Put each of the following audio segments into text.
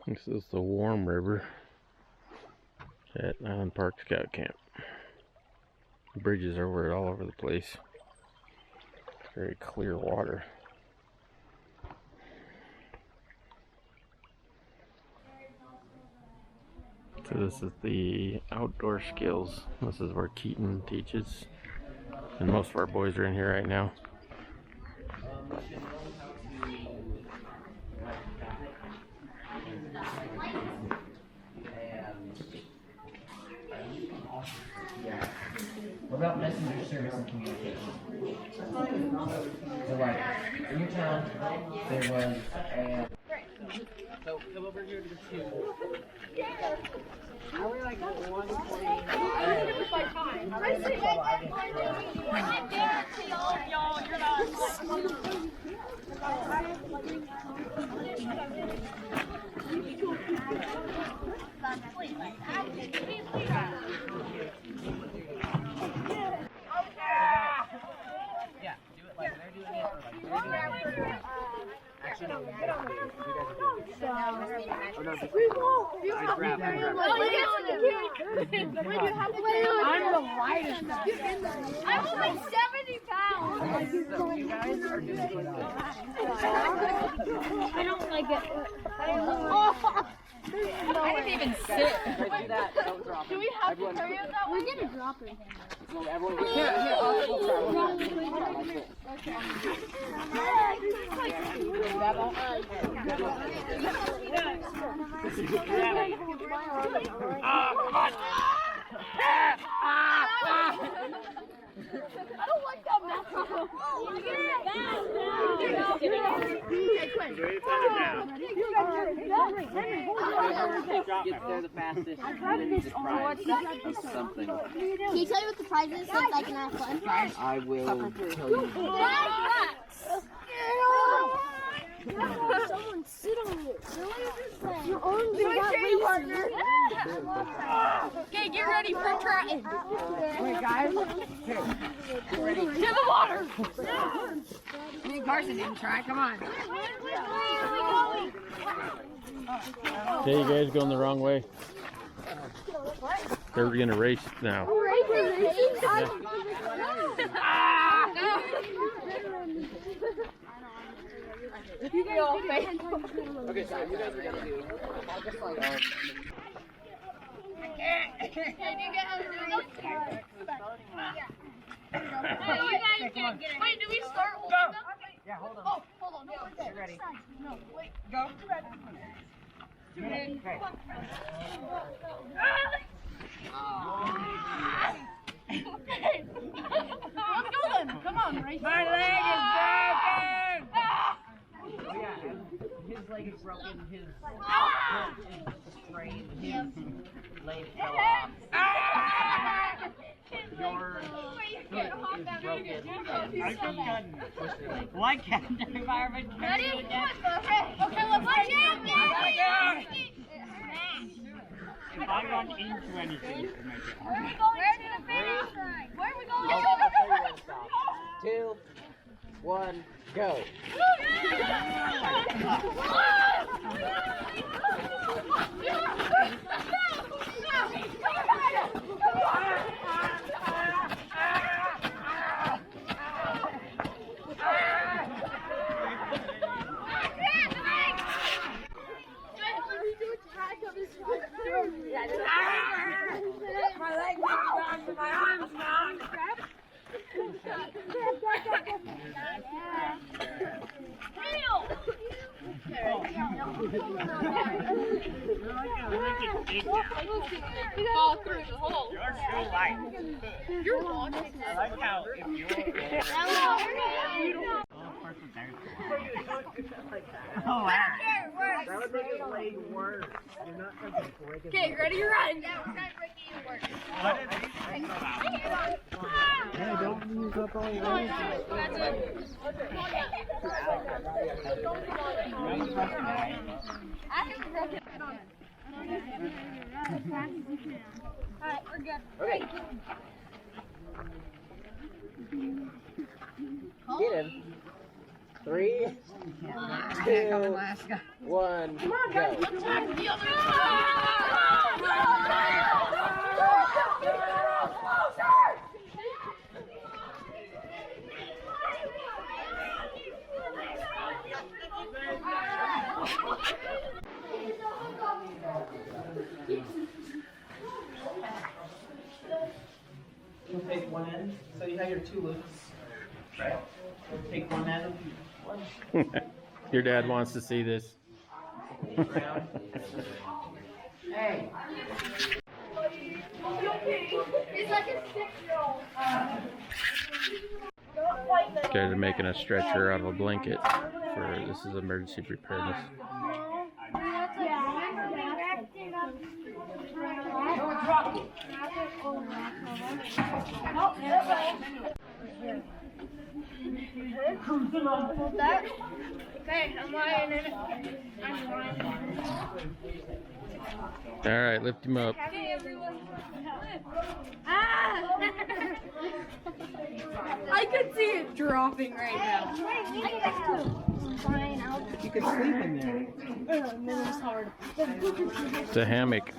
This is the Warm River at Island Park Scout Camp. Bridges over it all over the place. Very clear water. So this is the outdoor skills. This is where Keaton teaches. And most of our boys are in here right now. What about messenger service and communication? So like, in your town, there was a... So come over here to the two. Are we like 140? By time. Y'all, you're not. Yeah, do it like they're doing it. Actually, no, you guys are doing it. Oh, no, just grab it. I'm the lightest. I'm only 70 pounds. You guys are doing it. I don't like it. I didn't even sit. Do that. Don't drop it. Do we have to carry it that way? We're gonna drop it. So everyone, here, I don't like that macro. Hey, Quinn. get there the fastest. That's something. Can you tell me what the prize is so I can have fun? I will tell you. Someone sit on it. Your arms are not partner. Okay, get ready for trying. Wait, guys. Ready? To the water. Me and Carson didn't try. Come on. Okay, you guys going the wrong way. They're gonna race now. Okay, so you guys are gonna do. I'll just like. Wait, do we start holding them? Yeah, hold on. Oh, hold on. No, Get ready. No, wait. Go. Okay. Let's go then. Come on, race. My leg is broken! Oh yeah, his leg is broken, his foot is sprained, his leg fell off. Your foot is broken. I just got twisted leg. Why can't the environment Ready? carry it again? Okay, let's watch it. If I run into anything, to make it Where are we going to the finish line? Where are we going? I'll tell you when to stop. 2, 1, go. My leg went down to my arms now. Fall through the hole. You're too light. You're watching I like how if you're... Oh, wow. That would make your leg worse. You're not going to break it. Okay, ready to run. Yeah, we're trying to break it even worse. What did they say about? Hey, don't use up all your energy. Alright, we're good. Okay. Get him. 3, 2, 1, go. You'll take one end, so you have your 2 loops, right? You'll take one end, Your dad wants to see this. around. Hey! He's like a 6-year-old. Guys are making a stretcher out of a blanket for this is emergency preparedness. Okay, I'm lying in it. I'm lying in it. All right, lift him up. Okay, everyone. Ah! I could see it dropping right now. Fine, You could sleep in there. it's hard. It's a hammock.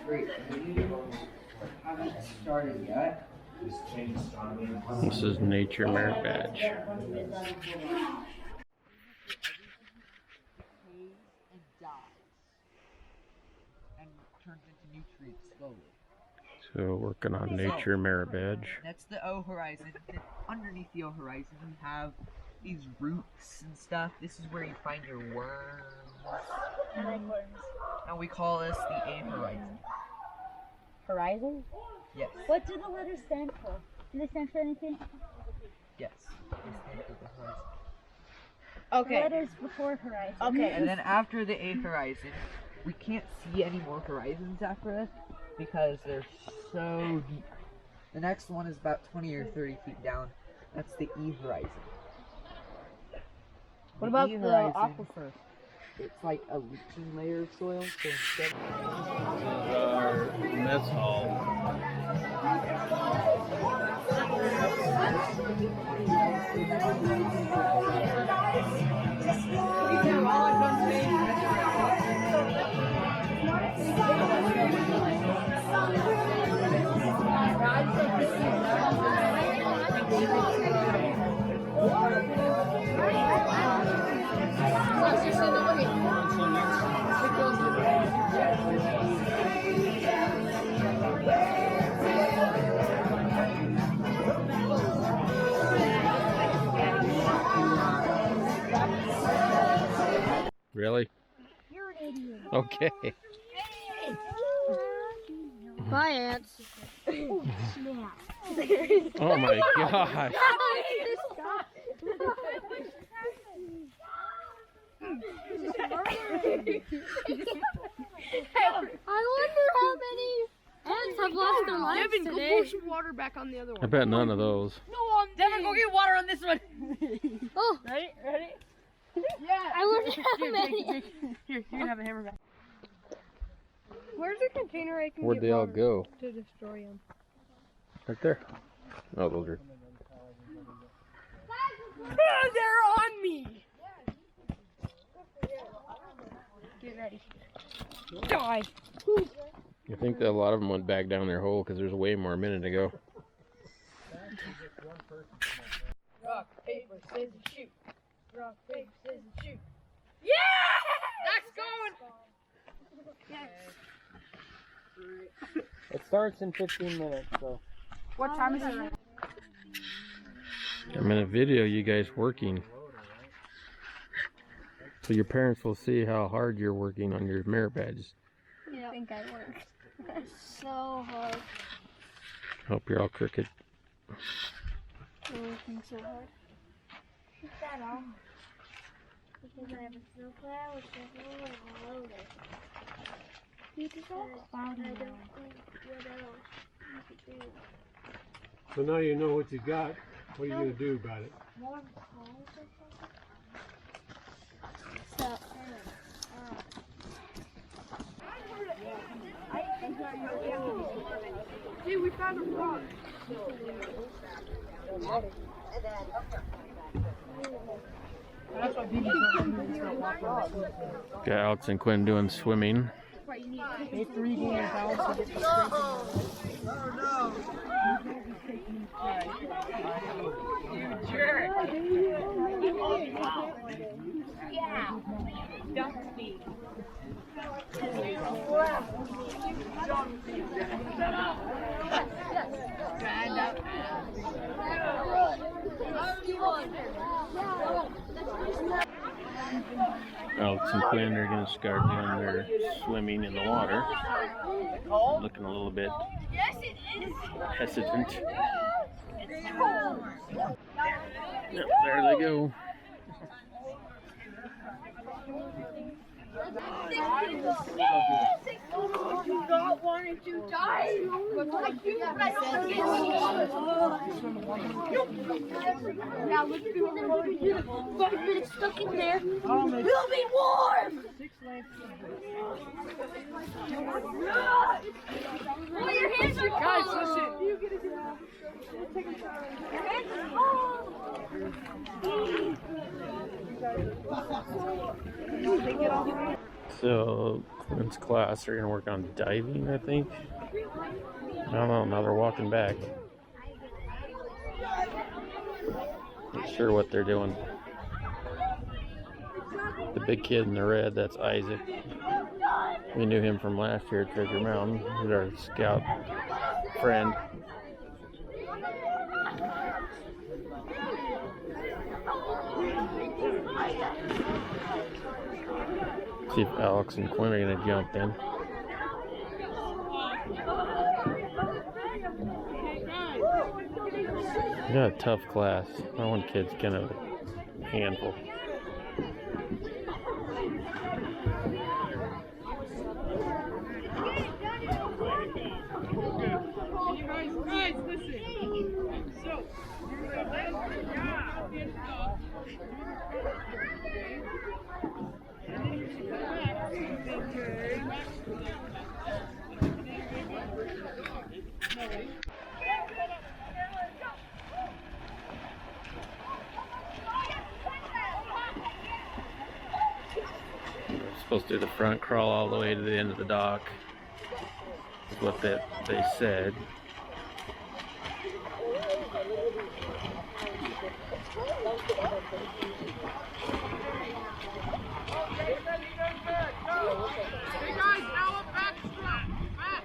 Great. Haven't started yet. This is Nature Merit Badge. And dies. And turns into nutrients slowly. So working on Nature Merit Badge. That's the O horizon. Then underneath the O horizon, you have these roots and stuff. This is where you find your worms. And we call this the A horizon. Horizon? Yes. What do the letters stand for? Do they stand for anything? Yes. They stand for the horizon. Okay. Letters before horizon. Okay. And then after the A horizon, we can't see any more horizons after this because they're so deep. The next one is about 20 or 30 feet down. That's the E horizon. What about E the horizon, aquifer? It's like a leaching layer of soil. So instead Our mess hall. Really? You're an idiot. Okay. Bye, ants. Oh, snap. Oh my gosh. I wonder how many ants have lost their lives Devin, go today. pour some water back on the other I one. bet none of those. No, on Devin, go get water on this one. Oh, Ready? Yeah. I wonder how many. Here, you can have a hammer back. Where's the container I can Where'd get they all water go? to destroy them? Right there. Oh, those are. They're on me! Get ready. Die! I think that a lot of them went back down their hole because there's way more a minute ago. Rock, paper, scissors, shoot. Rock, paper, scissors, shoot. Yeah! That's going! It starts in 15 minutes, so. What time is it? I'm in a video you guys working. So your parents will see how hard you're working on your merit badges. I think I worked so hard. Hope you're all crooked. Working so hard. Keep that on. Because I have a snowplow, which is a loader. You just all cloudy. I don't think what else you could do. So now you know what you got. What are you going to do about it? More calls or something? So, Got Alex and Quinn doing swimming. They 3 games out. Yeah. Alex and Quinn are going to start doing their swimming in the water. Looking a little bit hesitant. Yep, there they go. You not wanting to die. Like you, but I don't get now look at the 5 minutes stuck in there. You'll be warm. Oh, your hands are Guys, cold. listen. You get it. Your hands are cold. So, Quinn's class are going to work on diving, I think. I don't know, now they're walking back. Not sure what they're doing. The big kid in the red, that's Isaac. We knew him from last year at Treasure Mountain. He's our scout friend. See if Alex and Quinn are going to jump in. We got a tough class. That one kid's kind of a handful. Guys, listen. So, We're supposed to do the front crawl all the way to the end of the dock. Is what they said. hey guys, now a backstroke. Back.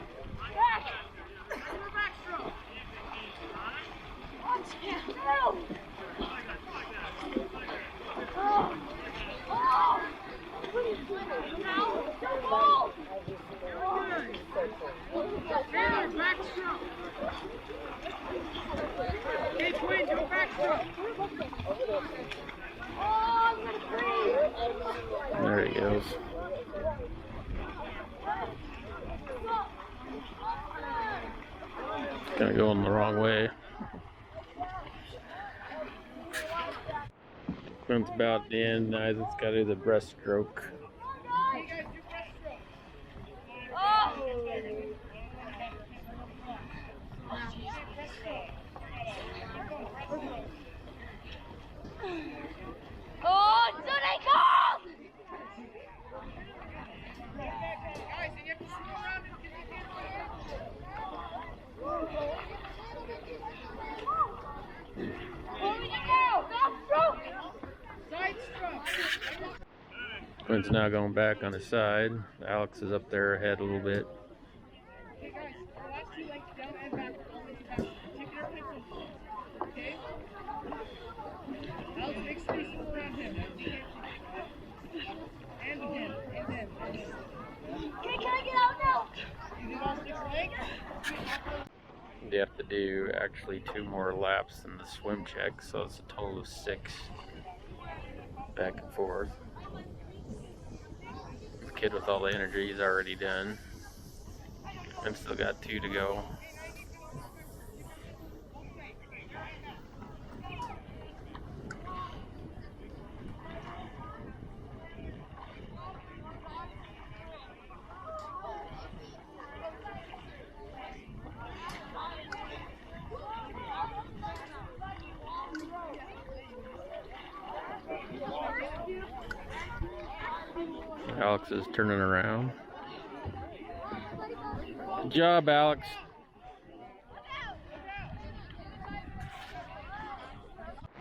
More backstroke. Taylor, backstroke. Hey, Quinn, go backstroke. There he goes. Gonna go in the wrong way. Quinn's about to end. Isaac's got to do the breaststroke. Oh, so they called! Guys, and you have to swim around and get the side stroke. Quinn's now going back on his side. Alex is up there ahead a little bit. Okay, guys, our last 2 legs down and back. Take your pencil. Okay? Alex, make sure you swim around him. And him. Okay, can I get out now? You did all 6 legs? You have to do actually 2 more laps than the swim check, so it's a total of 6 back and forth. The kid with all the energy is already done. And still got 2 to go. Alex is turning around. Good job, Alex.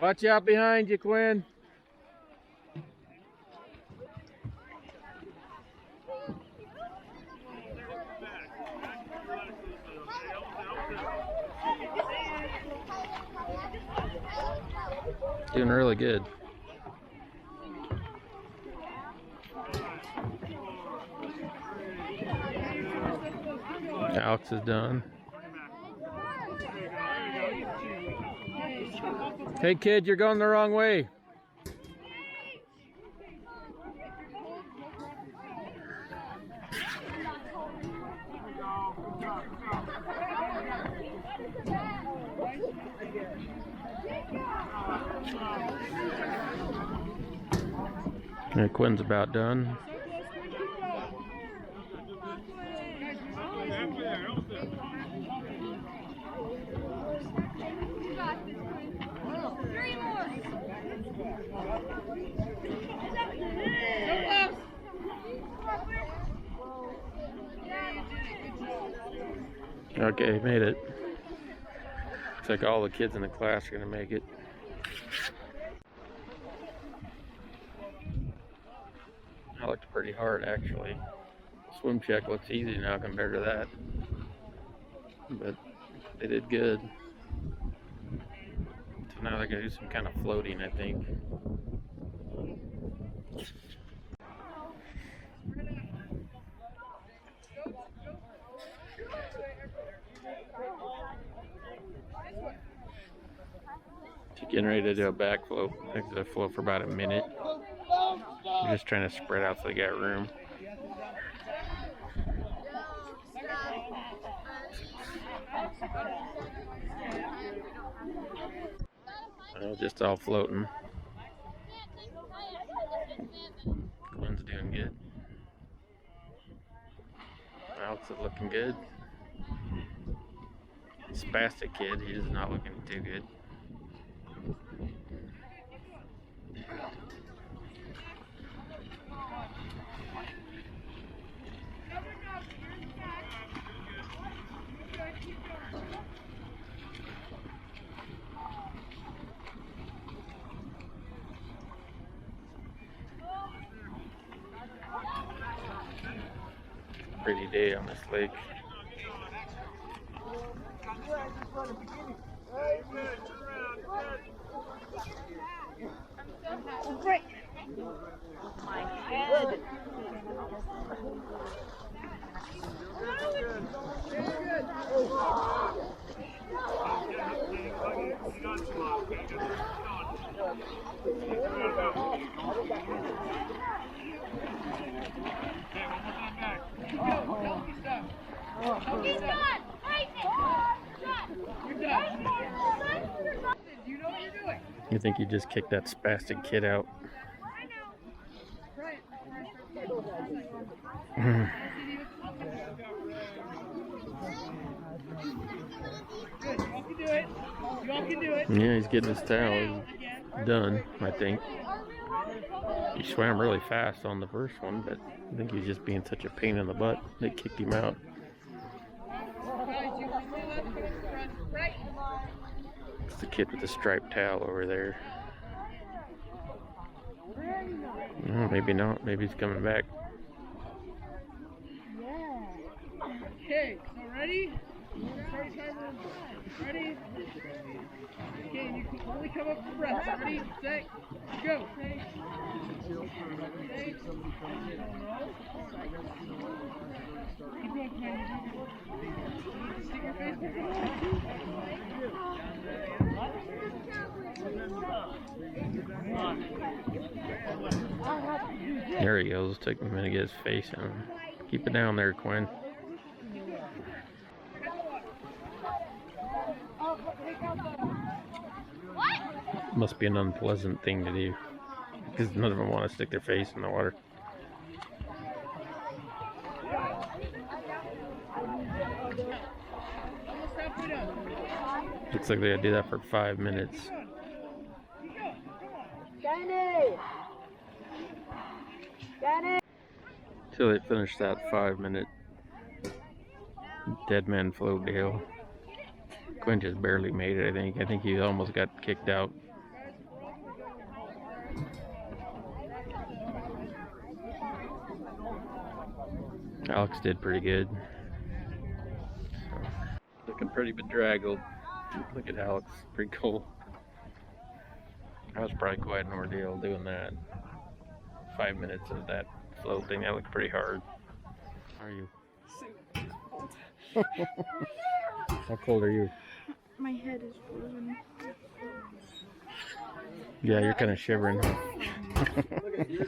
Watch out behind you, Quinn. Doing really good. Alex is done. Hey kid, you're going the wrong way. And Quinn's about done. Okay, made it. Looks like all the kids in the class are gonna make it. That looked pretty hard, actually. Swim check looks easy now compared to that, but they did good. So now they're gonna do some kind of floating, I think. She's getting ready to do a back float. I think they'll float for about a minute. I'm just trying to spread out so they got room. Just all floating. Quinn's doing good. Alex is looking good. Spastic kid, he is not looking too good. Pretty day on this lake. Great. My head. You think you just kicked that spastic kid out? Yeah, he's getting his towel. He's done, I think. He swam really fast on the first one, but I think he's just being such a pain in the butt that kicked him out. It's the kid with the striped towel over there. No, maybe not. Maybe he's coming back. Okay, so ready? Start timer. Ready? Okay, you can only come up for breath. Ready, set, go. Stay. Keep going, Commander. Stick your face There he goes. Took him a minute to get his face on. Keep it down there, Quinn. Must be an unpleasant thing to do because none of them want to stick their face in the water. Looks like they gotta do that for 5 minutes. Danny! Danny! So they finished that 5-minute dead man float deal. Quinn just barely made it, I think. I think he almost got kicked out. Alex did pretty good. So, looking pretty bedraggled. Look at Alex, pretty cool. That was probably quite an ordeal doing that. 5 minutes of that float thing, that looked pretty hard. How are you? How cold are you? My head is frozen. Yeah, you're kind of shivering. You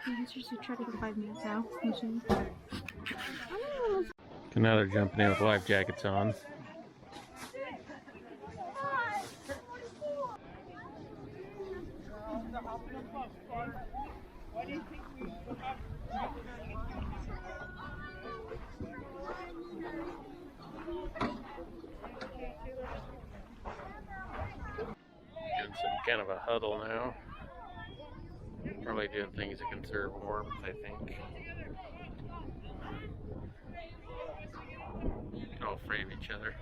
can seriously try to go 5 minutes now. So now they're jumping in with life jackets on. Doing some kind of a huddle now. Probably doing things to conserve warmth, I think. All afraid of each other.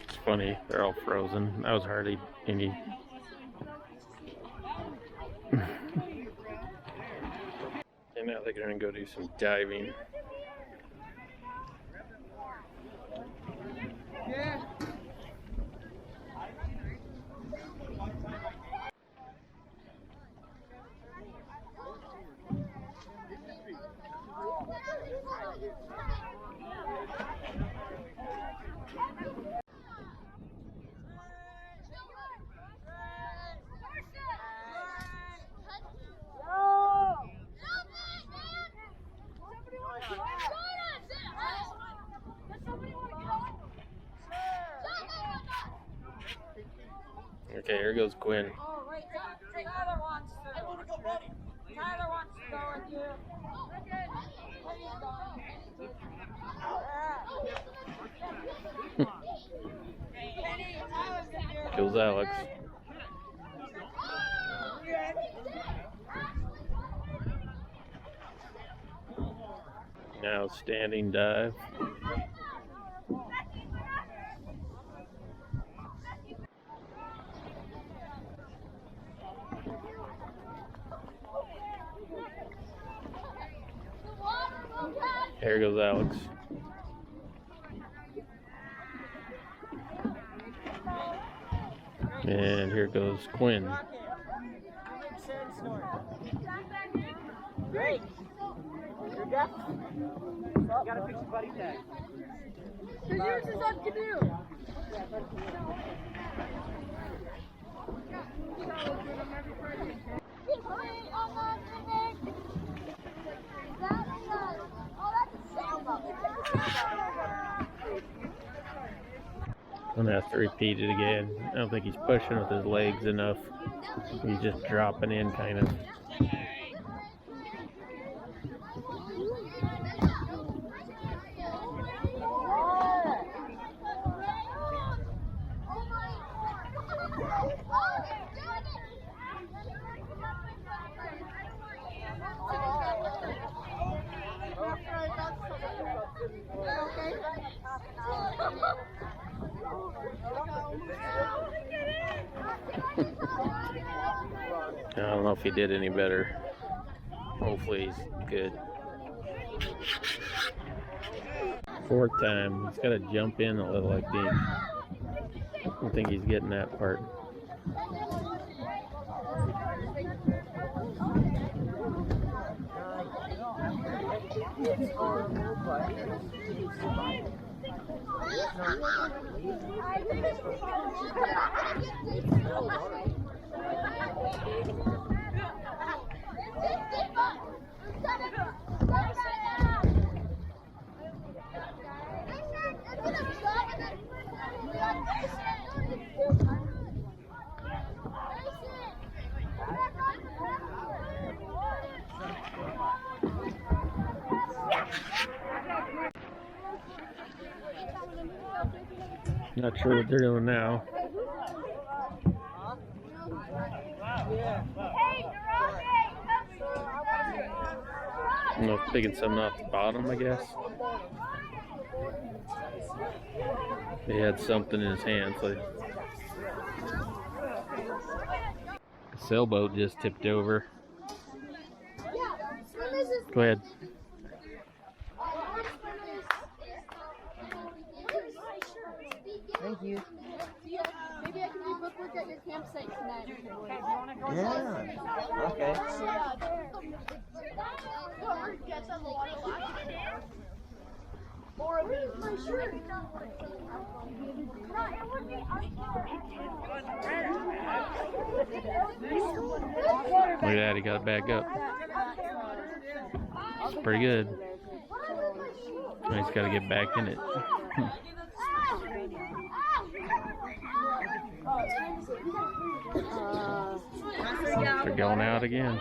It's funny, they're all frozen. That was hardly any. And now they're gonna go do some diving. Yeah. Okay, here goes Quinn. Oh, wait, Tyler wants to. I want to go, buddy. Tyler wants to go with you. Goes Alex. Now standing dive. Here goes Alex. And here goes Quinn. Great. You Gotta fix your buddy tag. The use is on canoe. I'm gonna have to repeat it again. I don't think he's pushing with his legs enough. He's just dropping in kind of. I don't know if he did any better. Hopefully he's good. Fourth time. He's got to jump in a little, I think. I don't think he's getting that part. Not sure what they're doing now. I don't know, picking something off the bottom, I guess. He had something in his hand, so the sailboat just tipped over. Go ahead. Thank you. Maybe I can do bookwork at your campsite tonight. Yeah. Okay. Look at that, he got it back up. It's pretty good. Now he's got to get back in it. They're going out again.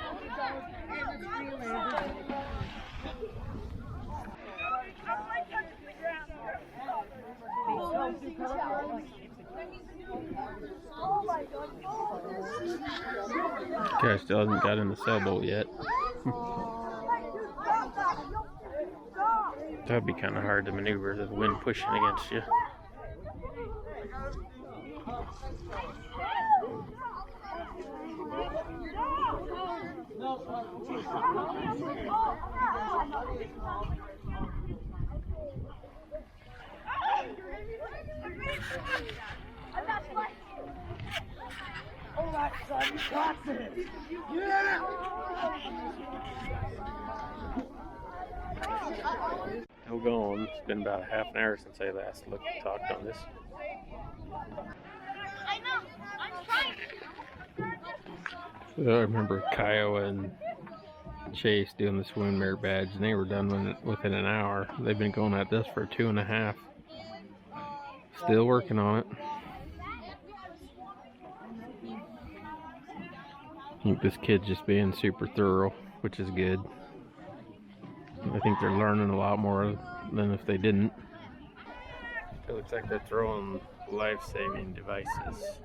Guy still hasn't got in the sailboat yet. That'd be kind of hard to maneuver, the wind pushing against you. Alright, son, you got this. Yeah! Still going. It's been about a half an hour since I last talked on this. I know. I'm trying. So I remember Kiowa and Chase doing the swim merit badge, and they were done within an hour. They've been going at this for 2.5. Still working on it. I think this kid's just being super thorough, which is good. I think they're learning a lot more than if they didn't. It looks like they're throwing life-saving devices.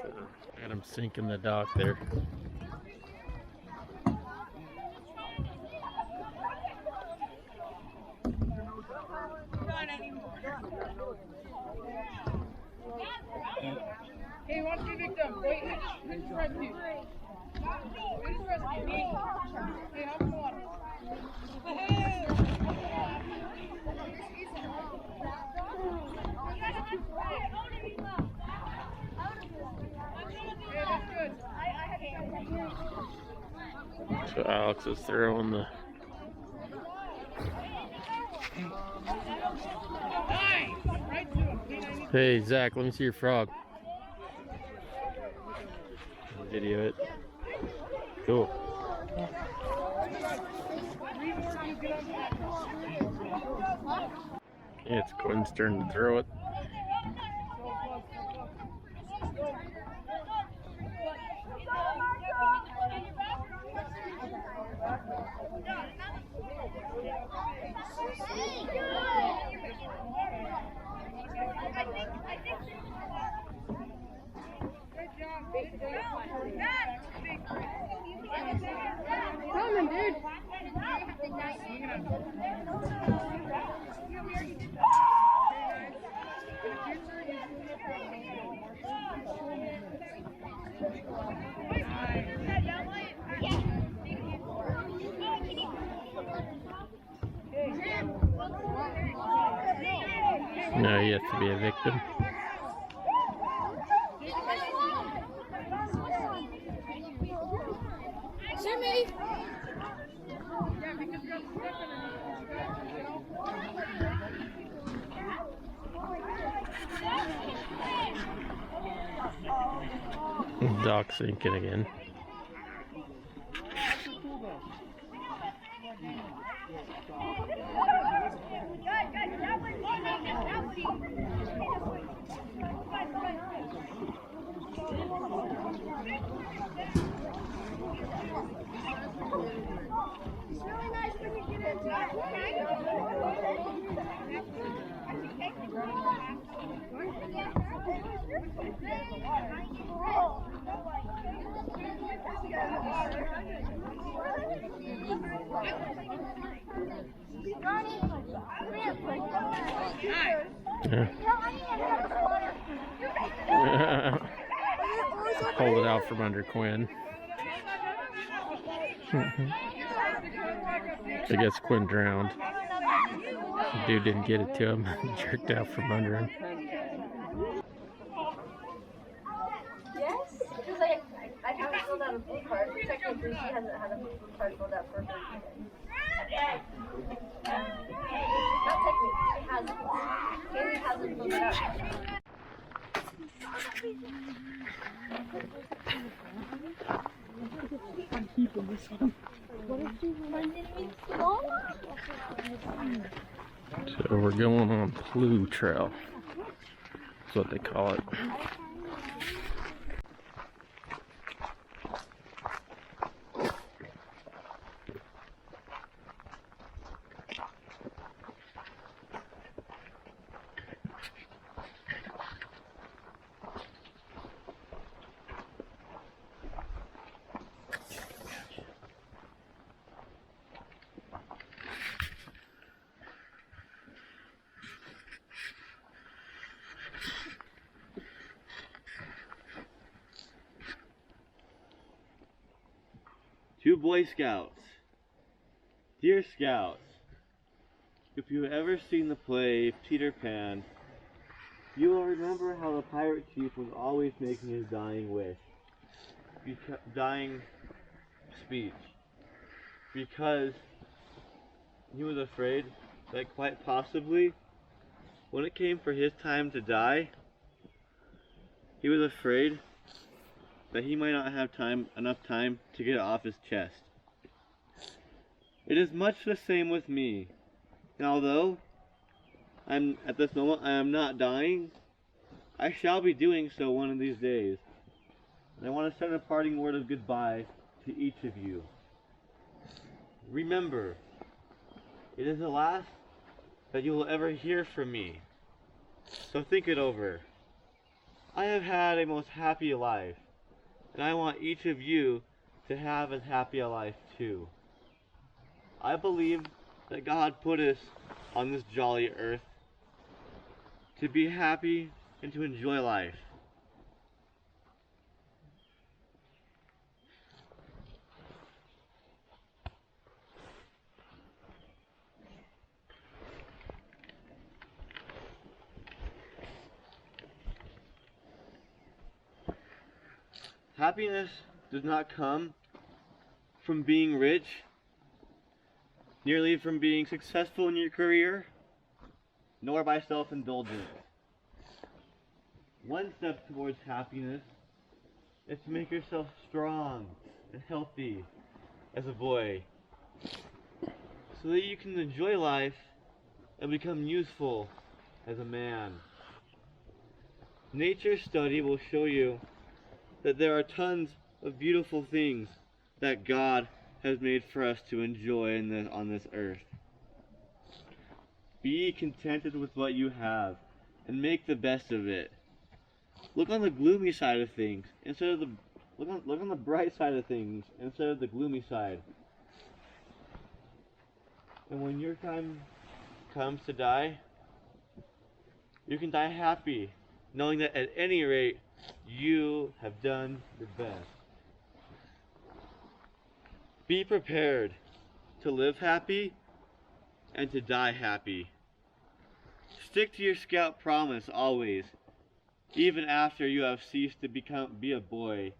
So, got them sinking the dock there. Hey, what's your victim? Wait, who's the rescue? Who's the rescue? Hey, hop in the water. Hey, that's good. So Alex is throwing the... Nice! Right to him. Hey, Zach, let me see your frog. Video it. Cool. Yeah, it's Quinn's turn to throw it. Coming, dude. No, he has to be a victim. Jimmy! Dock sinking again. It's really nice when you get into it. Pulled it out from under Quinn. I guess Quinn drowned. The dude didn't get it to him. He jerked out from under him. Yes? Because I haven't filled out a blue card. Technically, she hasn't had a blue card filled out for her. Not technically, she hasn't. Haley hasn't filled it out. I'm keeping this one. So we're going on PLEW trail. That's what they call it. To Boy Scouts. Dear Scouts, if you've ever seen the play Peter Pan, you will remember how the pirate chief was always making his dying wish, dying speech, because he was afraid that quite possibly, when it came for his time to die, he was afraid that he might not have enough time to get it off his chest. It is much the same with me. And although at this moment I am not dying, I shall be doing so one of these days. And I want to send a parting word of goodbye to each of you. Remember, it is the last that you will ever hear from me. So think it over. I have had a most happy life, and I want each of you to have as happy a life too. I believe that God put us on this jolly earth to be happy and to enjoy life. Happiness does not come from being rich, merely from being successful in your career, nor by self-indulgence. One step towards happiness is to make yourself strong and healthy as a boy, so that you can enjoy life and become useful as a man. Nature study will show you that there are tons of beautiful things that God has made for us to enjoy on this earth. Be contented with what you have and make the best of it. Look on the gloomy side of things instead of look on the bright side of things instead of the gloomy side. And when your time comes to die, you can die happy, knowing that at any rate you have done your best. Be prepared to live happy and to die happy. Stick to your scout promise always, even after you have ceased to be a boy,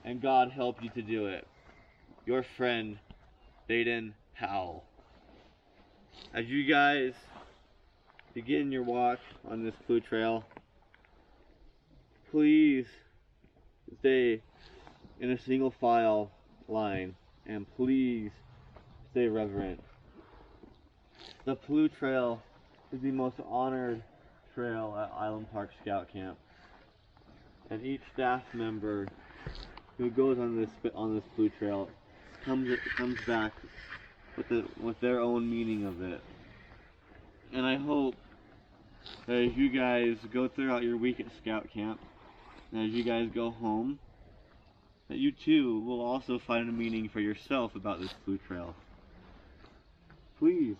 and God help you to do it. Your friend, Baden Powell. As you guys begin your walk on this PLEW trail, please stay in a single file line, and please stay reverent. The PLEW trail is the most honored trail at Island Park Scout Camp, and each staff member who goes on this PLEW trail comes back with their own meaning of it. And I hope as you guys go throughout your week at scout camp, and as you guys go home, that you too will also find a meaning for yourself about this PLEW trail. Please,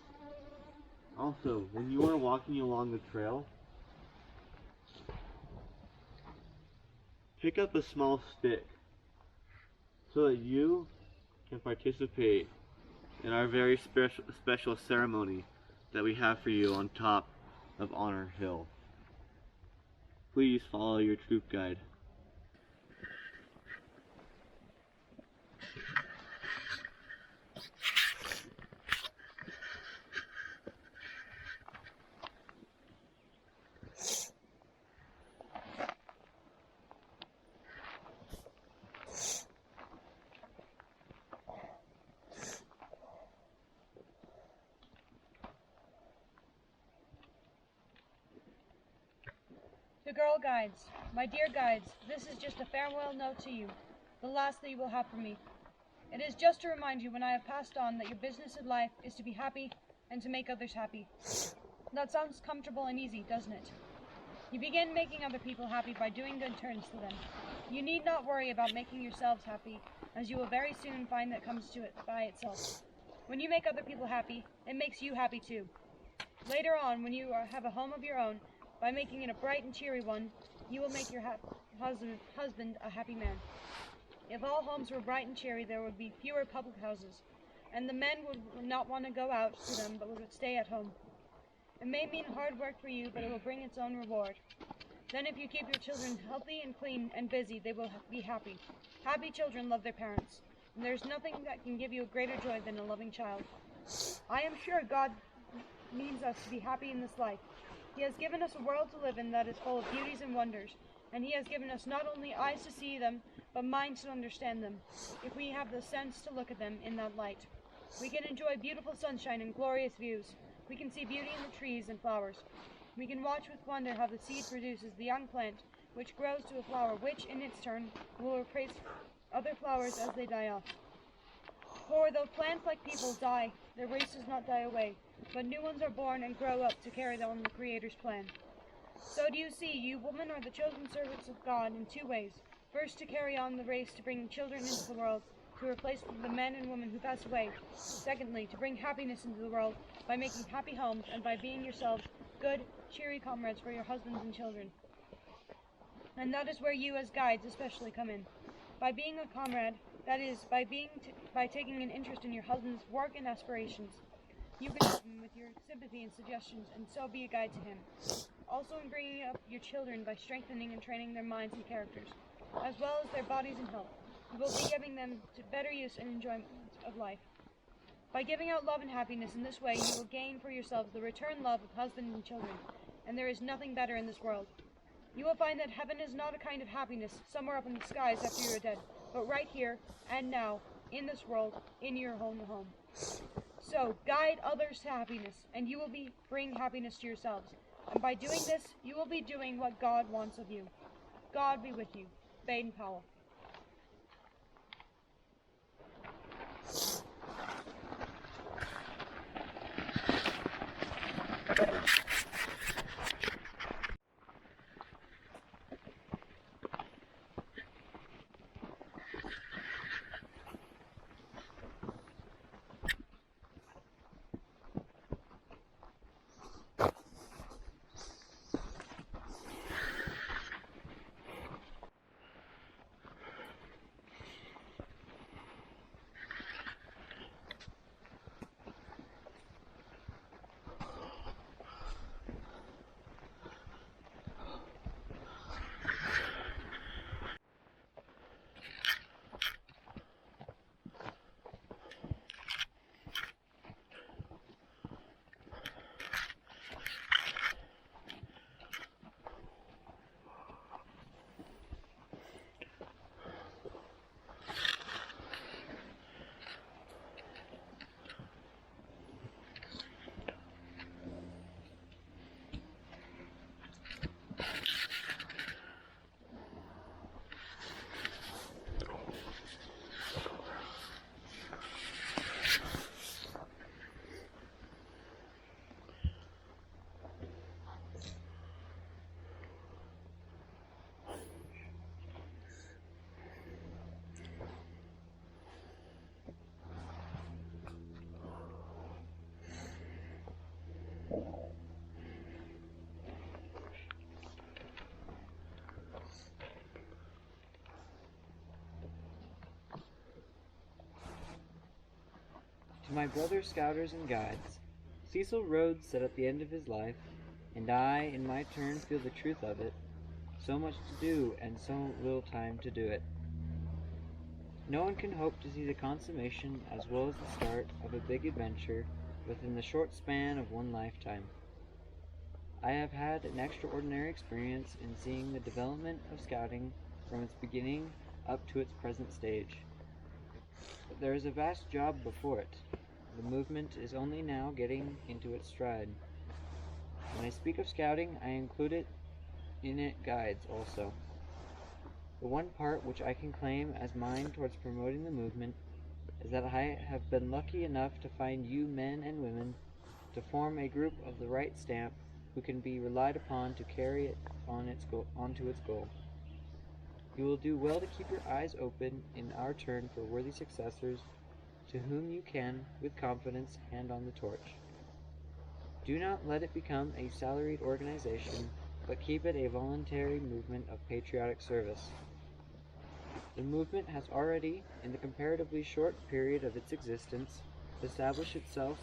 also, when you are walking along the trail, pick up a small stick so that you can participate in our very special ceremony that we have for you on top of Honor Hill. Please follow your troop guide. To Girl Guides, my dear guides, this is just a farewell note to you, the last that you will have from me. It is just to remind you when I have passed on that your business in life is to be happy and to make others happy. That sounds comfortable and easy, doesn't it? You begin making other people happy by doing good turns to them. You need not worry about making yourselves happy, as you will very soon find that comes to it by itself. When you make other people happy, it makes you happy too. Later on, when you have a home of your own, by making it a bright and cheery one, you will make your husband a happy man. If all homes were bright and cheery, there would be fewer public houses, and the men would not want to go out to them, but would stay at home. It may mean hard work for you, but it will bring its own reward. Then if you keep your children healthy and clean and busy, they will be happy. Happy children love their parents, and there is nothing that can give you a greater joy than a loving child. I am sure God means us to be happy in this life. He has given us a world to live in that is full of beauties and wonders, and He has given us not only eyes to see them, but minds to understand them, if we have the sense to look at them in that light. We can enjoy beautiful sunshine and glorious views. We can see beauty in the trees and flowers. We can watch with wonder how the seed produces the young plant, which grows to a flower, which, in its turn, will replace other flowers as they die off. For though plants like people die, their race does not die away, but new ones are born and grow up to carry on the Creator's plan. So do you see, you women are the chosen servants of God in two ways. First, to carry on the race to bring children into the world, to replace the men and women who pass away. Secondly, to bring happiness into the world by making happy homes and by being yourselves good, cheery comrades for your husbands and children. And that is where you as guides especially come in. By being a comrade, that is, by taking an interest in your husband's work and aspirations, you can help him with your sympathy and suggestions, and so be a guide to him. Also in bringing up your children by strengthening and training their minds and characters, as well as their bodies and health. You will be giving them to better use and enjoyment of life. By giving out love and happiness in this way, you will gain for yourselves the return love of husband and children, and there is nothing better in this world. You will find that heaven is not a kind of happiness somewhere up in the skies after you are dead, but right here and now, in this world, in your own home. So, guide others to happiness, and you will bring happiness to yourselves. And by doing this, you will be doing what God wants of you. God be with you. Baden Powell. To my brother scouters and guides, Cecil Rhodes said at the end of his life, and I in my turn feel the truth of it, so much to do and so little time to do it. No one can hope to see the consummation as well as the start of a big adventure within the short span of one lifetime. I have had an extraordinary experience in seeing the development of scouting from its beginning up to its present stage. But there is a vast job before it. The movement is only now getting into its stride. When I speak of scouting, I include in it guides also. The one part which I can claim as mine towards promoting the movement is that I have been lucky enough to find you men and women to form a group of the right stamp who can be relied upon to carry it onto its goal. You will do well to keep your eyes open in our turn for worthy successors to whom you can, with confidence, hand on the torch. Do not let it become a salaried organization, but keep it a voluntary movement of patriotic service. The movement has already, in the comparatively short period of its existence, established itself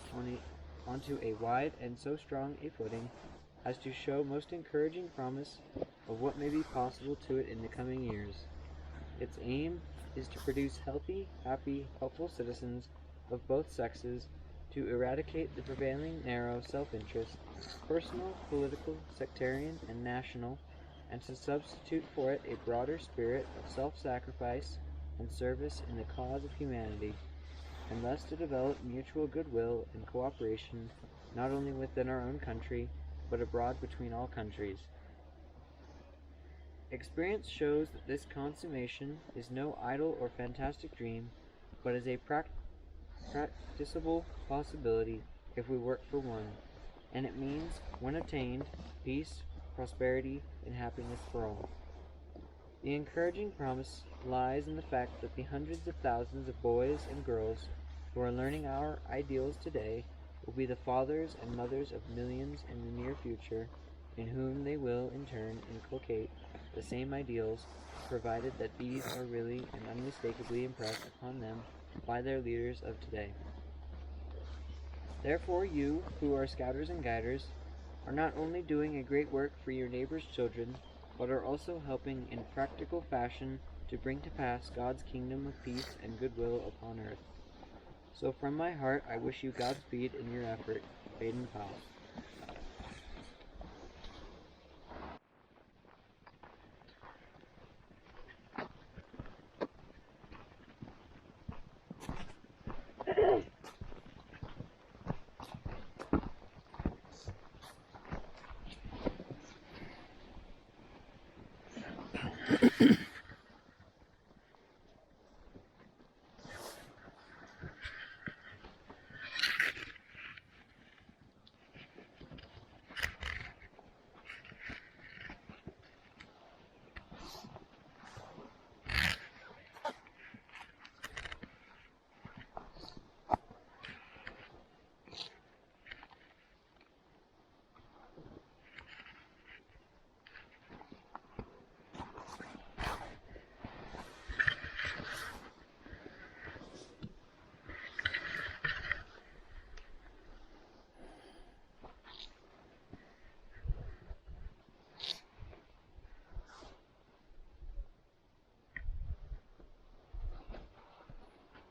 onto a wide and so strong a footing as to show most encouraging promise of what may be possible to it in the coming years. Its aim is to produce healthy, happy, helpful citizens of both sexes, to eradicate the prevailing narrow self-interest, personal, political, sectarian, and national, and to substitute for it a broader spirit of self-sacrifice and service in the cause of humanity, and thus to develop mutual goodwill and cooperation not only within our own country, but abroad between all countries. Experience shows that this consummation is no idle or fantastic dream, but is a practicable possibility if we work for one, and it means, when attained, peace, prosperity, and happiness for all. The encouraging promise lies in the fact that the hundreds of thousands of boys and girls who are learning our ideals today will be the fathers and mothers of millions in the near future, in whom they will, in turn, inculcate the same ideals, provided that these are really and unmistakably impressed upon them by their leaders of today. Therefore you, who are scouters and guiders, are not only doing a great work for your neighbor's children, but are also helping in practical fashion to bring to pass God's kingdom of peace and goodwill upon earth. So from my heart I wish you Godspeed in your effort. Baden Powell.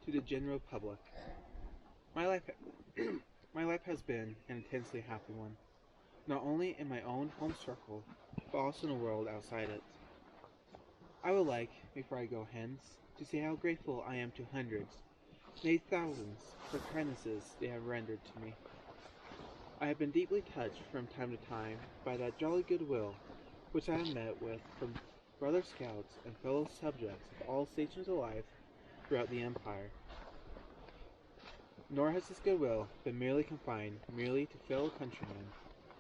To the general public. My life has been an intensely happy one, not only in my own home circle, but also in the world outside it. I would like, before I go hence, to say how grateful I am to hundreds, nay thousands, for kindnesses they have rendered to me. I have been deeply touched from time to time by that jolly goodwill which I have met with from brother scouts and fellow subjects of all stations of life throughout the empire. Nor has this goodwill been merely confined merely to fellow countrymen,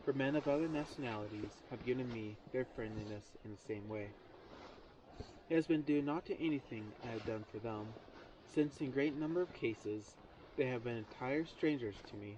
for men of other nationalities have given me their friendliness in the same way. It has been due not to anything I have done for them, since in great number of cases they have been entire strangers to me,